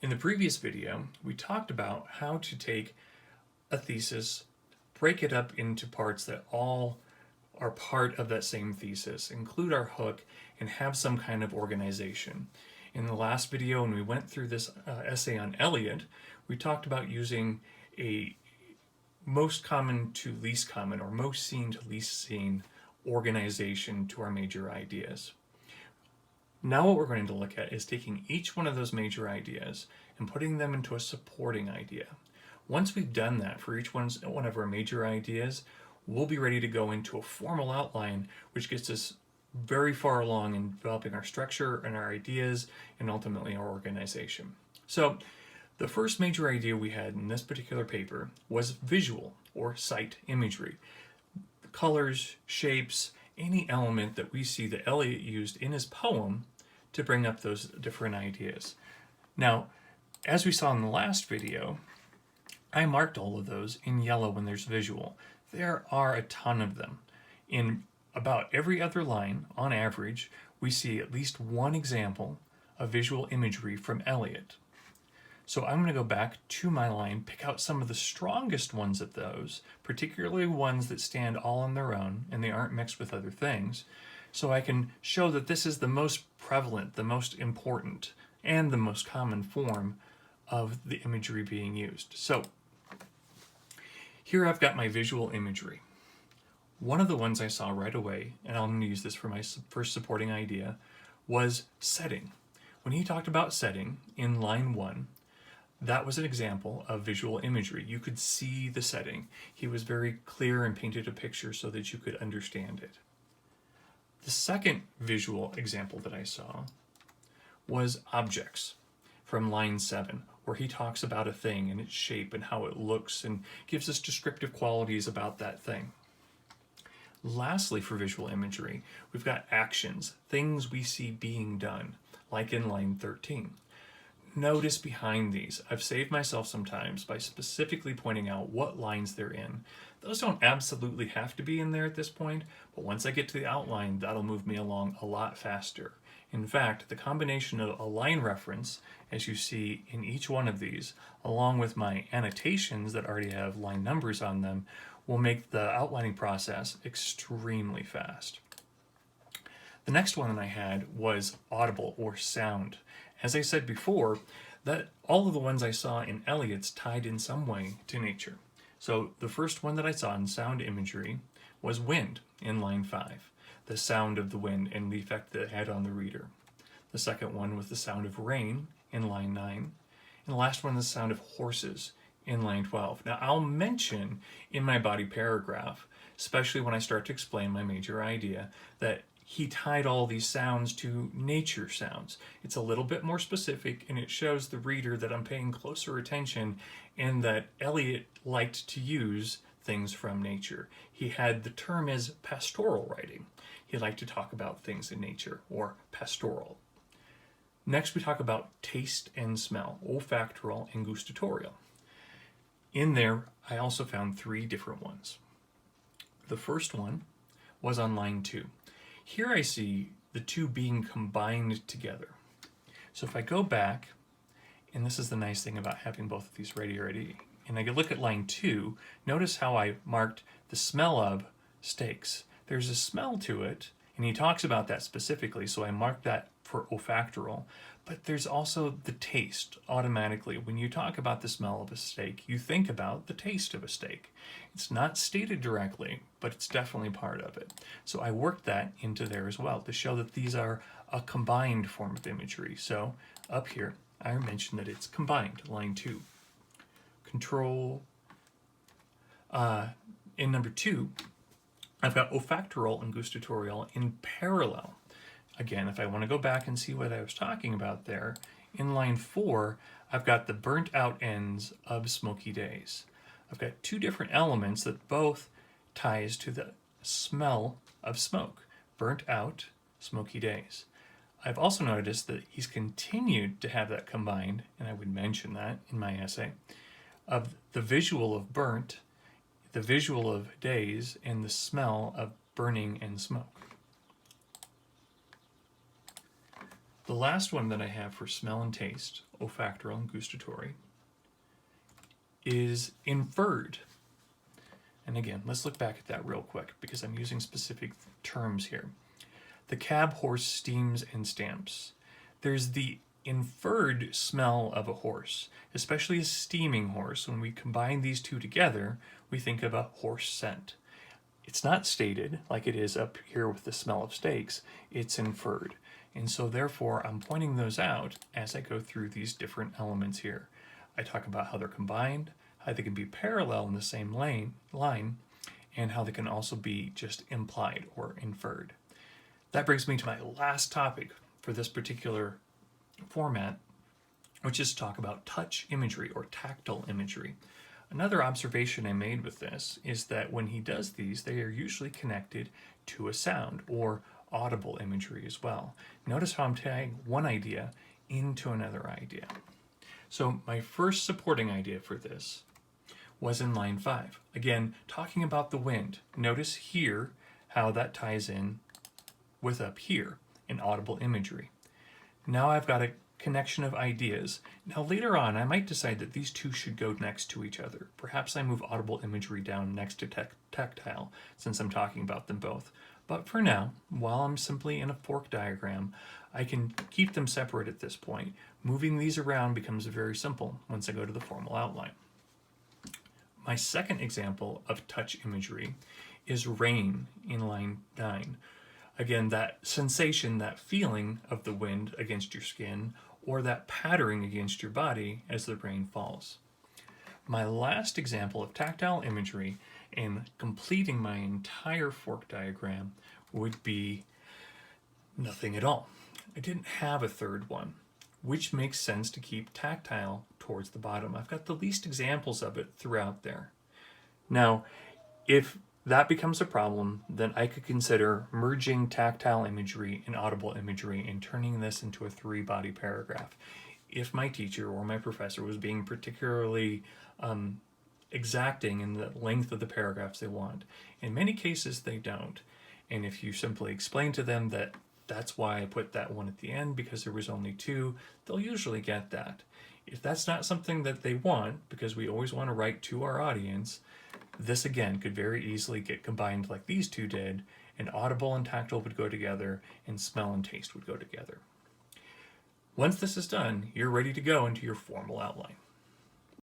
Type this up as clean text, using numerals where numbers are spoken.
In the previous video, we talked about how to take a thesis, break it up into parts that all are part of that same thesis, include our hook, and have some kind of organization. In the last video, when we went through this essay on Eliot, we talked about using a most common to least common, or most seen to least seen organization to our major ideas. Now what we're going to look at is taking each one of those major ideas and putting them into a supporting idea. Once we've done that for each one of our major ideas, we'll be ready to go into a formal outline, which gets us very far along in developing our structure and our ideas and ultimately our organization. So the first major idea we had in this particular paper was visual or sight imagery. Colors, shapes, any element that we see that Eliot used in his poem to bring up those different ideas. Now, as we saw in the last video, I marked all of those in yellow when there's visual. There are a ton of them. In about every other line, on average, we see at least one example of visual imagery from Eliot. So I'm going to go back to my line, pick out some of the strongest ones of those, particularly ones that stand all on their own and they aren't mixed with other things, so I can show that this is the most prevalent, the most important, and the most common form of the imagery being used. So here I've got my visual imagery. One of the ones I saw right away, and I'm going to use this for my first supporting idea, was setting. When he talked about setting in line 1, that was an example of visual imagery. You could see the setting. He was very clear and painted a picture so that you could understand it. The second visual example that I saw was objects from line 7, where he talks about a thing and its shape and how it looks and gives us descriptive qualities about that thing. Lastly, for visual imagery, we've got actions, things we see being done, like in line 13. Notice behind these, I've saved myself sometimes by specifically pointing out what lines they're in. Those don't absolutely have to be in there at this point, but once I get to the outline, that'll move me along a lot faster. In fact, the combination of a line reference, as you see in each one of these, along with my annotations that already have line numbers on them, will make the outlining process extremely fast. The next one that I had was audible or sound. As I said before, that all of the ones I saw in Eliot's tied in some way to nature. So the first one that I saw in sound imagery was wind in line 5, the sound of the wind and the effect that it had on the reader. The second one was the sound of rain in line 9, and the last one was the sound of horses in line 12. Now I'll mention in my body paragraph, especially when I start to explain my major idea, that he tied all these sounds to nature sounds. It's a little bit more specific and it shows the reader that I'm paying closer attention and that Eliot liked to use things from nature. He had the term as pastoral writing. He liked to talk about things in nature, or pastoral. Next we talk about taste and smell, olfactoral and gustatorial. In there I also found 3 different ones. The first one was on line 2. Here I see the 2 being combined together. So if I go back, and this is the nice thing about having both of these ready, and I can look at line 2, notice how I marked the smell of steaks. There's a smell to it, and he talks about that specifically, so I marked that for olfactoral. But there's also the taste automatically. When you talk about the smell of a steak, you think about the taste of a steak. It's not stated directly, but it's definitely part of it. So I worked that into there as well to show that these are a combined form of imagery. So up here, I mentioned that it's combined, line 2. Control. In number 2, I've got olfactoral and gustatorial in parallel. Again, if I want to go back and see what I was talking about there, in line 4, I've got the burnt out ends of smoky days. I've got 2 different elements that both ties to the smell of smoke. Burnt out, smoky days. I've also noticed that he's continued to have that combined, and I would mention that in my essay, of the visual of burnt, the visual of days, and the smell of burning and smoke. The last one that I have for smell and taste, olfactory and gustatory, is inferred. And again, let's look back at that real quick because I'm using specific terms here. The cab horse steams and stamps. There's the inferred smell of a horse, especially a steaming horse. When we combine these two together, we think of a horse scent. It's not stated like it is up here with the smell of steaks, it's inferred. And so therefore I'm pointing those out as I go through these different elements here. I talk about how they're combined, how they can be parallel in the same line, and how they can also be just implied or inferred. That brings me to my last topic for this particular format, which is to talk about touch imagery or tactile imagery. Another observation I made with this is that when he does these, they are usually connected to a sound or audible imagery as well. Notice how I'm tying one idea into another idea. So my first supporting idea for this was in line 5. Again, talking about the wind. Notice here how that ties in with up here in audible imagery. Now I've got a connection of ideas. Now later on, I might decide that these two should go next to each other. Perhaps I move audible imagery down next to tactile, since I'm talking about them both. But for now, while I'm simply in a fork diagram, I can keep them separate at this point. Moving these around becomes very simple once I go to the formal outline. My second example of touch imagery is rain in line 9. Again, that sensation, that feeling of the wind against your skin, or that pattering against your body as the rain falls. My last example of tactile imagery in completing my entire fork diagram would be nothing at all. I didn't have a third one, which makes sense to keep tactile towards the bottom. I've got the least examples of it throughout there. Now, if that becomes a problem, then I could consider merging tactile imagery and audible imagery and turning this into a 3-body paragraph. If my teacher or my professor was being particularly exacting in the length of the paragraphs they want. In many cases, they don't. And if you simply explain to them that that's why I put that one at the end because there was only 2, they'll usually get that. If that's not something that they want, because we always want to write to our audience, this again could very easily get combined like these two did, and audible and tactile would go together, and smell and taste would go together. Once this is done, you're ready to go into your formal outline.